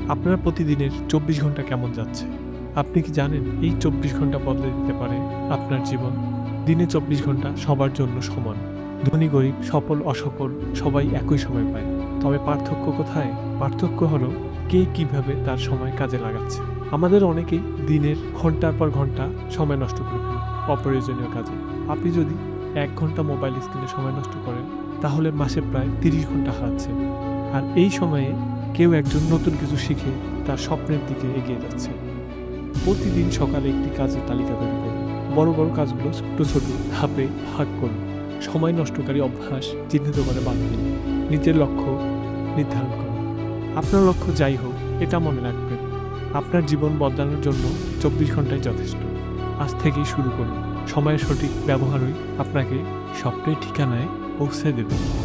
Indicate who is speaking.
Speaker 1: আপনার প্রতিদিনের ২৪ ঘন্টা কেমন যাচ্ছে? আপনি কি জানেন এই ২৪ ঘন্টা বদলে দিতে পারে আপনার জীবন? দিনে ২৪ ঘন্টা সবার জন্য সমান। ধনী গরিব, সফল অসফল সবাই একই সময় পায়। তবে পার্থক্য কোথায়? পার্থক্য হলো কে কিভাবে তার সময় কাজে লাগাচ্ছে। আমাদের অনেকেই দিনের ঘন্টার পর ঘন্টা সময় নষ্ট করে ফেলি অপ্রয়োজনীয় কাজে। আপনি যদি ১ ঘন্টা মোবাইল স্ক্রিনে সময় নষ্ট করেন, তাহলে মাসে প্রায় ৩০ ঘন্টা হারাচ্ছেন। আর এই সময়ে কেউ একজন নতুন কিছু শিখে তার স্বপ্নের দিকে এগিয়ে যাচ্ছে। প্রতিদিন সকালে একটি কাজের তালিকা তৈরি করুন। বড় বড় কাজগুলো ছোট ছোট ধাপে ভাগ করুন। সময় নষ্টকারী অভ্যাস চিহ্নিত করে বাদ দিন। নিজের লক্ষ্য নির্ধারণ করুন। আপনার লক্ষ্য যাই হোক, এটা মনে রাখবেন, আপনার জীবন বদলানোর জন্য ২৪ ঘন্টাই যথেষ্ট। আজ থেকেই শুরু করুন। সময়ের সঠিক ব্যবহারই আপনাকে স্বপ্নের ঠিকানায় পৌঁছে দেবে।